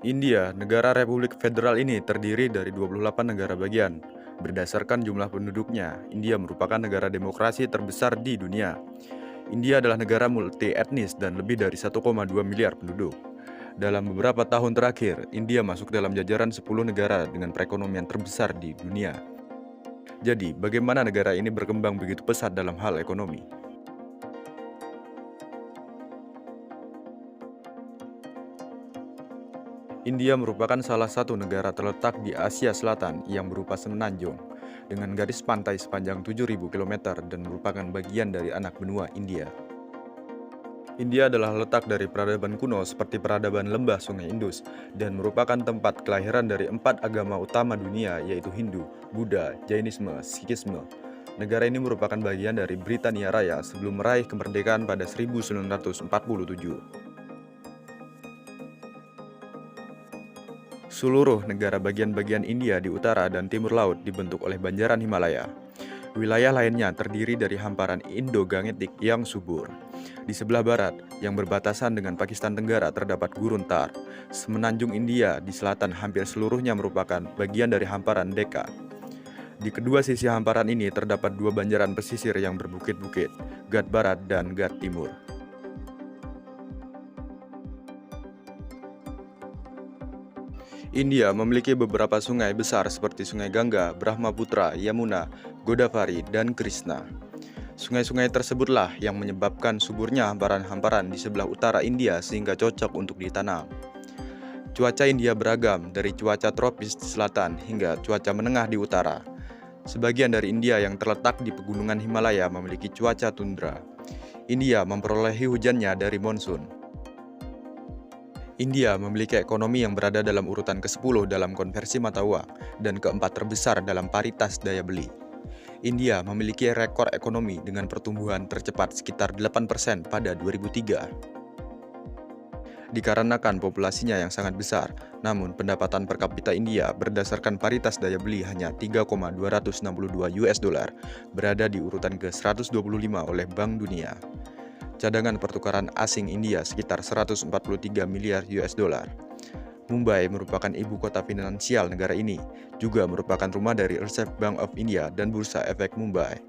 India, negara Republik Federal ini terdiri dari 28 negara bagian. Berdasarkan jumlah penduduknya, India merupakan negara demokrasi terbesar di dunia. India adalah negara multi-etnis dan lebih dari 1,2 miliar penduduk. Dalam beberapa tahun terakhir, India masuk dalam jajaran 10 negara dengan perekonomian terbesar di dunia. Jadi, bagaimana negara ini berkembang begitu pesat dalam hal ekonomi? India merupakan salah satu negara terletak di Asia Selatan yang berupa semenanjung, dengan garis pantai sepanjang 7.000 km dan merupakan bagian dari anak benua India. India adalah letak dari peradaban kuno seperti peradaban lembah Sungai Indus dan merupakan tempat kelahiran dari 4 agama utama dunia yaitu Hindu, Buddha, Jainisme, Sikhisme. Negara ini merupakan bagian dari Britania Raya sebelum meraih kemerdekaan pada 1947. Seluruh negara bagian-bagian India di utara dan timur laut dibentuk oleh banjaran Himalaya. Wilayah lainnya terdiri dari hamparan Indo-Gangetik yang subur. Di sebelah barat, yang berbatasan dengan Pakistan Tenggara terdapat gurun Thar. Semenanjung India di selatan hampir seluruhnya merupakan bagian dari hamparan Deccan. Di kedua sisi hamparan ini terdapat dua banjaran pesisir yang berbukit-bukit, Ghat Barat dan Ghat Timur. India memiliki beberapa sungai besar seperti Sungai Gangga, Brahmaputra, Yamuna, Godavari, dan Krishna. Sungai-sungai tersebutlah yang menyebabkan suburnya hamparan-hamparan di sebelah utara India sehingga cocok untuk ditanam. Cuaca India beragam dari cuaca tropis di selatan hingga cuaca menengah di utara. Sebagian dari India yang terletak di pegunungan Himalaya memiliki cuaca tundra. India memperolehi hujannya dari monsun. India memiliki ekonomi yang berada dalam urutan ke-10 dalam konversi mata uang dan keempat terbesar dalam paritas daya beli. India memiliki rekor ekonomi dengan pertumbuhan tercepat sekitar 8% pada 2003. Dikarenakan populasinya yang sangat besar, namun pendapatan per kapita India berdasarkan paritas daya beli hanya 3,262 US dollar, berada di urutan ke-125 oleh Bank Dunia. Cadangan pertukaran asing India sekitar 143 miliar US dollar. Mumbai merupakan ibu kota finansial negara ini, juga merupakan rumah dari Reserve Bank of India dan Bursa Efek Mumbai.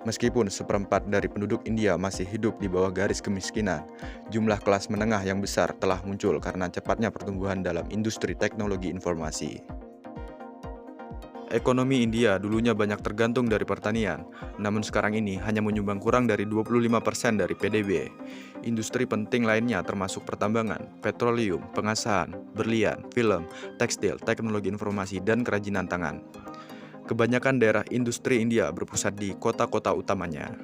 Meskipun seperempat dari penduduk India masih hidup di bawah garis kemiskinan, jumlah kelas menengah yang besar telah muncul karena cepatnya pertumbuhan dalam industri teknologi informasi. Ekonomi India dulunya banyak tergantung dari pertanian, namun sekarang ini hanya menyumbang kurang dari 25% dari PDB. Industri penting lainnya termasuk pertambangan, petroleum, pengasahan, berlian, film, tekstil, teknologi informasi, dan kerajinan tangan. Kebanyakan daerah industri India berpusat di kota-kota utamanya.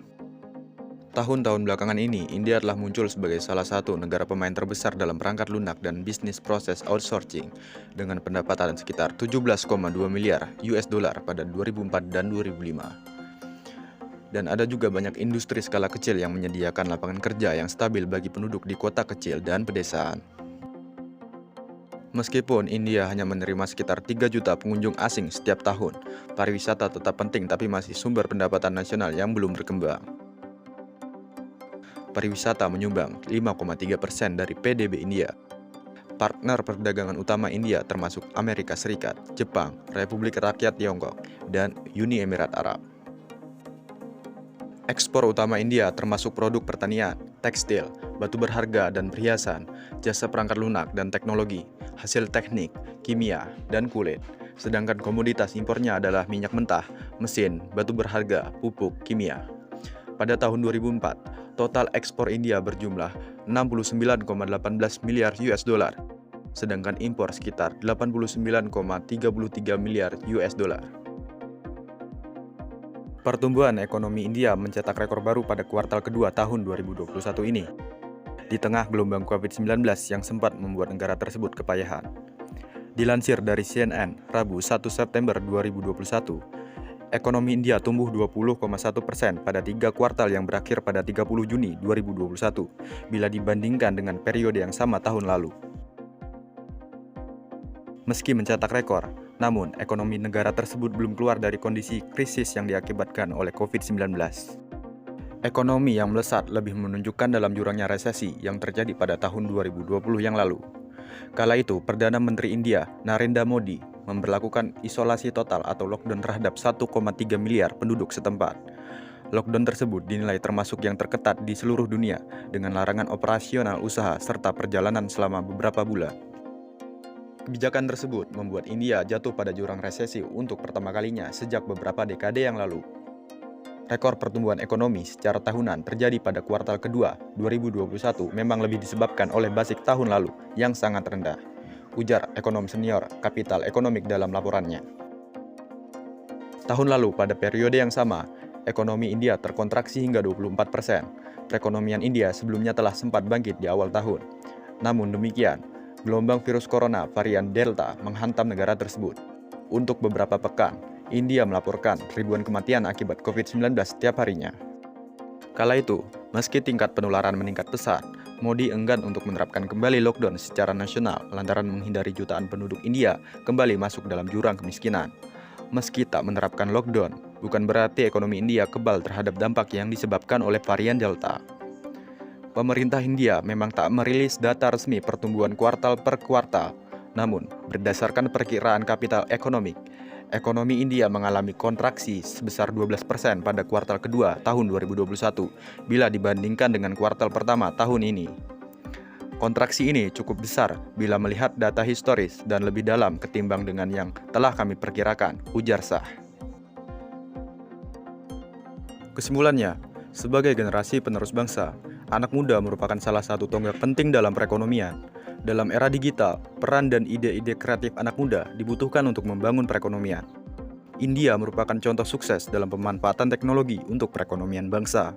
Tahun-tahun belakangan ini, India telah muncul sebagai salah satu negara pemain terbesar dalam perangkat lunak dan bisnis proses outsourcing dengan pendapatan sekitar 17,2 miliar US dollar pada 2004 dan 2005. Dan ada juga banyak industri skala kecil yang menyediakan lapangan kerja yang stabil bagi penduduk di kota kecil dan pedesaan. Meskipun India hanya menerima sekitar 3 juta pengunjung asing setiap tahun, pariwisata tetap penting tapi masih sumber pendapatan nasional yang belum berkembang. Pariwisata menyumbang 5,3% dari PDB India. Partner perdagangan utama India termasuk Amerika Serikat, Jepang, Republik Rakyat Tiongkok, dan Uni Emirat Arab. Ekspor utama India termasuk produk pertanian, tekstil, batu berharga dan perhiasan, jasa perangkat lunak dan teknologi, hasil teknik, kimia, dan kulit. Sedangkan komoditas impornya adalah minyak mentah, mesin, batu berharga, pupuk, kimia. Pada tahun 2004, total ekspor India berjumlah 69,18 miliar US dollar, sedangkan impor sekitar 89,33 miliar US dollar. Pertumbuhan ekonomi India mencetak rekor baru pada kuartal kedua tahun 2021 ini, di tengah gelombang COVID-19 yang sempat membuat negara tersebut kepayahan. Dilansir dari CNN, Rabu 1 September 2021, ekonomi India tumbuh 20,1% pada 3 kuartal yang berakhir pada 30 Juni 2021 bila dibandingkan dengan periode yang sama tahun lalu. Meski mencetak rekor, namun ekonomi negara tersebut belum keluar dari kondisi krisis yang diakibatkan oleh COVID-19. Ekonomi yang melesat lebih menunjukkan dalam jurangnya resesi yang terjadi pada tahun 2020 yang lalu. Kala itu, Perdana Menteri India, Narendra Modi, memberlakukan isolasi total atau lockdown terhadap 1,3 miliar penduduk setempat. Lockdown tersebut dinilai termasuk yang terketat di seluruh dunia, dengan larangan operasional usaha serta perjalanan selama beberapa bulan. Kebijakan tersebut membuat India jatuh pada jurang resesi untuk pertama kalinya sejak beberapa dekade yang lalu. Rekor pertumbuhan ekonomi secara tahunan terjadi pada kuartal kedua 2021 memang lebih disebabkan oleh basic tahun lalu yang sangat rendah, ujar ekonom senior Capital Economic dalam laporannya. Tahun lalu pada periode yang sama, ekonomi India terkontraksi hingga 24%. Perekonomian India sebelumnya telah sempat bangkit di awal tahun. Namun demikian, gelombang virus corona varian Delta menghantam negara tersebut. Untuk beberapa pekan, India melaporkan ribuan kematian akibat COVID-19 setiap harinya. Kala itu, meski tingkat penularan meningkat pesat, Modi enggan untuk menerapkan kembali lockdown secara nasional lantaran menghindari jutaan penduduk India kembali masuk dalam jurang kemiskinan. Meski tak menerapkan lockdown, bukan berarti ekonomi India kebal terhadap dampak yang disebabkan oleh varian Delta. Pemerintah India memang tak merilis data resmi pertumbuhan kuartal per kuartal, namun berdasarkan perkiraan Capital Economic, ekonomi India mengalami kontraksi sebesar 12% pada kuartal kedua tahun 2021 bila dibandingkan dengan kuartal pertama tahun ini. Kontraksi ini cukup besar bila melihat data historis dan lebih dalam ketimbang dengan yang telah kami perkirakan, ujar Shah. Kesimpulannya, sebagai generasi penerus bangsa, anak muda merupakan salah satu tonggak penting dalam perekonomian. Dalam era digital, peran dan ide-ide kreatif anak muda dibutuhkan untuk membangun perekonomian. India merupakan contoh sukses dalam pemanfaatan teknologi untuk perekonomian bangsa.